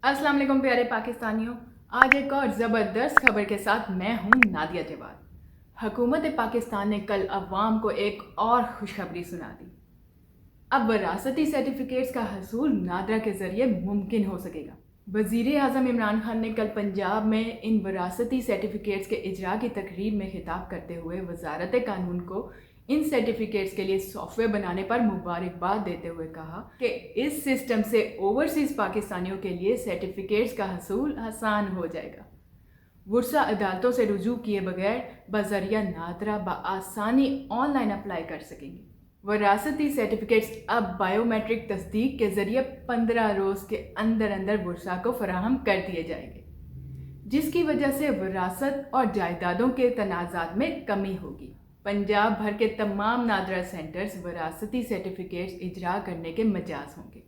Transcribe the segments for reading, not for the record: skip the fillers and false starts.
अस्सलाम वालेकुम प्यारे पाकिस्तानियों। आज एक और ज़बरदस्त खबर के साथ मैं हूं नादिया जवाद। हुकूमत पाकिस्तान ने कल अवाम को एक और खुशखबरी सुना दी। अब वरासती सर्टिफिकेट्स का हसूल नादरा के ज़रिए मुमकिन हो सकेगा। वज़ीर आज़म इमरान खान ने कल पंजाब में इन वरासती सर्टिफिकेट्स के इजरा की तकरीब में खिताब करते हुए वजारत कानून को इन सर्टिफिकेट्स के लिए सॉफ्टवेयर बनाने पर मुबारकबाद देते हुए कहा कि इस सिस्टम से ओवरसीज़ पाकिस्तानियों के लिए सर्टिफिकेट्स का हसूल आसान हो जाएगा। वुर्सा अदालतों से रुजू किए बगैर बज़रिया नादरा बआसानी ऑनलाइन अप्लाई कर सकेंगे। वरासती सर्टिफिकेट्स अब बायोमेट्रिक तस्दीक के ज़रिए 15 रोज़ के अंदर अंदर वुर्सा को फराहम कर दिए जाएंगे, जिसकी वजह से वरासत और जायदादों के तनाज़ात में कमी होगी। पंजाब भर के तमाम नादरा सेंटर्स वरासती सर्टिफिकेट्स इजरा करने के मजाज होंगे।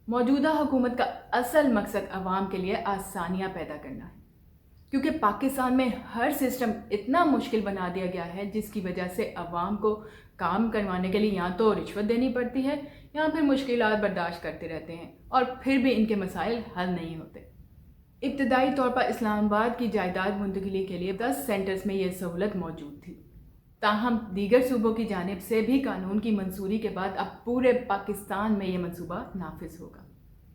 मौजूदा हुकूमत का असल मकसद आवाम के लिए आसानियाँ पैदा करना है, क्योंकि पाकिस्तान में हर सिस्टम इतना मुश्किल बना दिया गया है, जिसकी वजह से आवाम को काम करवाने के लिए या तो रिश्वत देनी पड़ती है या फिर मुश्किलात बर्दाश्त करते रहते हैं और फिर भी इनके मसाइल हल नहीं होते। इब्तदाई तौर पर इस्लामाबाद की जायदाद मुंतकिली के लिए 10 सेंटर्स में ये सहूलत मौजूद थी, ताहम दीगर सूबों की जानिब से भी कानून की मंजूरी के बाद अब पूरे पाकिस्तान में ये मनसूबा नाफिज होगा।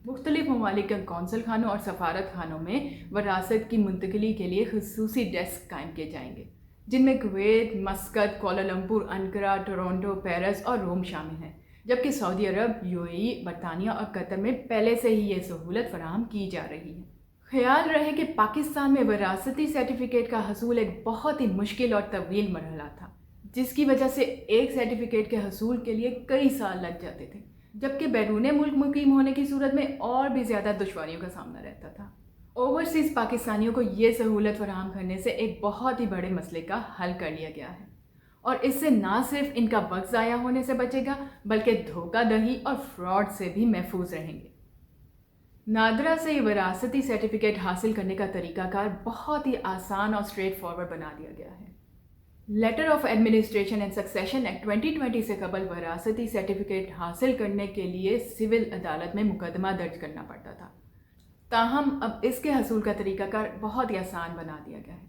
मुख्तलिफ ममालिक के कौंसल खानों और सफारत खानों में वरासत की मुंतकिली के लिए खसूसी डेस्क कायम किए जाएंगे, जिनमें Kuwait, मस्कत, Kuala Lumpur, Ankara, Toronto, Paris और रोम शामिल हैं, जबकि सऊदी अरब, यूएई, बरतानिया और कतर में पहले से ही ये सहूलत फराहम की जा रही है। ख्याल रहे कि पाकिस्तान में वरासती सर्टिफिकेट का हसूल एक बहुत ही मुश्किल और तवील मरहला था, जिसकी वजह से एक सर्टिफिकेट के हसूल के लिए कई साल लग जाते थे, जबकि बैरून मुल्क मुकीम होने की सूरत में और भी ज़्यादा दुश्वारियों का सामना रहता था। ओवरसीज़ पाकिस्तानियों को ये सहूलत फराहम करने से एक बहुत ही बड़े मसले का हल कर लिया गया है, और इससे ना सिर्फ इनका वक्त ज़ाया होने से बचेगा, बल्कि धोखाधड़ी और फ्रॉड से भी महफूज रहेंगे। नादरा से वरासती सर्टिफिकेट हासिल करने का तरीकाकार बहुत ही आसान और स्ट्रेट फॉरवर्ड बना दिया गया है। Letter of administration and succession act 2020 से कबल वरासती सर्टिफिकेट हासिल करने के लिए सिविल अदालत में मुकदमा दर्ज करना पड़ता था, ताहम अब इसके हसूल का तरीकाकार बहुत ही आसान बना दिया गया है,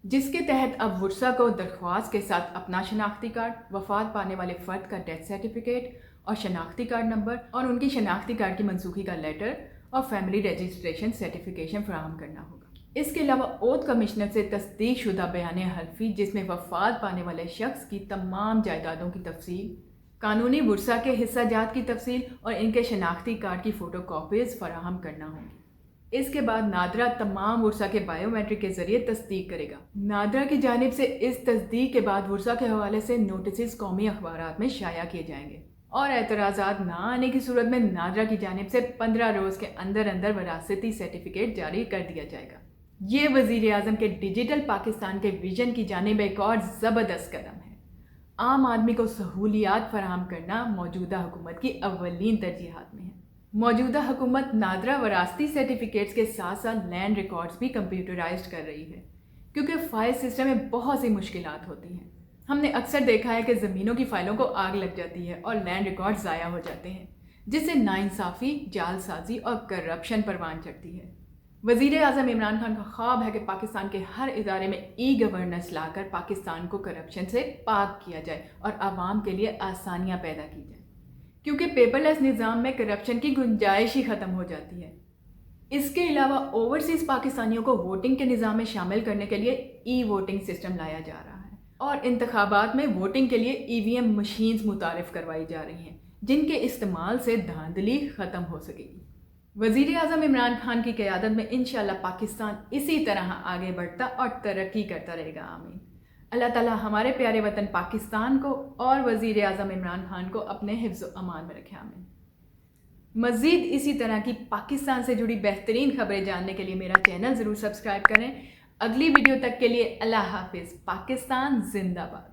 जिसके तहत अब वुर्सा को दरख्वास्त के साथ अपना शनाख्ती कार्ड, वफात पाने वाले फ़र्द का डेथ सर्टिफिकेट और शनाख्ती कार्ड नंबर और उनकी शनाख्ती कार्ड की मनसूखी का लेटर और फैमिली रजिस्ट्रेशन सर्टिफिकेशन फराहम करना होगा। इसके अलावा ओथ कमिश्नर से तस्दीक शुदा बयान हल्फी, जिसमें वफात पाने वाले शख्स की तमाम जायदादों की तफसील, कानूनी वुर्सा के हिस्सा जात की तफसील और इनके शनाख्ती कार्ड की फ़ोटो कॉपीज़ फराहम करना होंगी। इसके बाद नादरा तमाम वुर्सा के बायोमेट्रिक के ज़रिए तस्दीक करेगा। नादरा की जानिब से इस तस्दीक के बाद वुर्सा के हवाले से नोटिस कौमी अखबारात में शाया किए जाएंगे, और एतराज़ात ना आने की सूरत में नादरा की जानिब से 15 रोज़ के अंदर अंदर वरासती सर्टिफिकेट जारी कर दिया जाएगा। ये वज़ीर आज़म के डिजिटल पाकिस्तान के विजन की जानिब एक और ज़बरदस्त कदम है। आम आदमी को सहूलियात फराहम करना मौजूदा हुकूमत की अव्वलीन तरजीहात में है। मौजूदा हुकूमत नादरा वरासती सर्टिफिकेट्स के साथ साथ लैंड रिकॉर्ड्स भी कंप्यूटराइज्ड कर रही है, क्योंकि फ़ाइल सिस्टम में बहुत सी मुश्किलात होती हैं। हमने अक्सर देखा है कि ज़मीनों की फ़ाइलों को आग लग जाती है और लैंड रिकॉर्ड ज़ाया हो जाते हैं, जिससे नाइंसाफ़ी, जालसाजी और करप्शन परवान चढ़ती है। वज़ीर आज़म इमरान खान का ख्वाब है कि पाकिस्तान के हर इदारे में ई गवर्नेंस लाकर पाकिस्तान को करप्शन से पाक किया जाए और आवाम के लिए आसानियाँ पैदा की जाए, क्योंकि पेपरलेस निज़ाम में करप्शन की गुंजाइश ही ख़त्म हो जाती है। इसके अलावा ओवरसीज़ पाकिस्तानियों को वोटिंग के निज़ाम में शामिल करने के लिए ई वोटिंग सिस्टम लाया जा रहा है, और इंतखाबात में वोटिंग के लिए EVM मशीन्स मुतारिफ़ करवाई जा रही हैं, जिनके इस्तेमाल से धांधली ख़त्म हो सकेगी। वज़ीर आज़म इमरान खान की क़यादत में इंशाअल्लाह पाकिस्तान इसी तरह आगे बढ़ता और तरक्की करता रहेगा। आमीन। अल्लाह ताला हमारे प्यारे वतन पाकिस्तान को और वज़ीर आज़म इमरान खान को अपने हिफ्ज़ अमान में रखे। आमीन। मज़ीद इसी तरह की पाकिस्तान से जुड़ी बेहतरीन खबरें जानने के लिए मेरा चैनल ज़रूर सब्सक्राइब करें। अगली वीडियो तक के लिए अल्लाह हाफिज़। पाकिस्तान जिंदाबाद।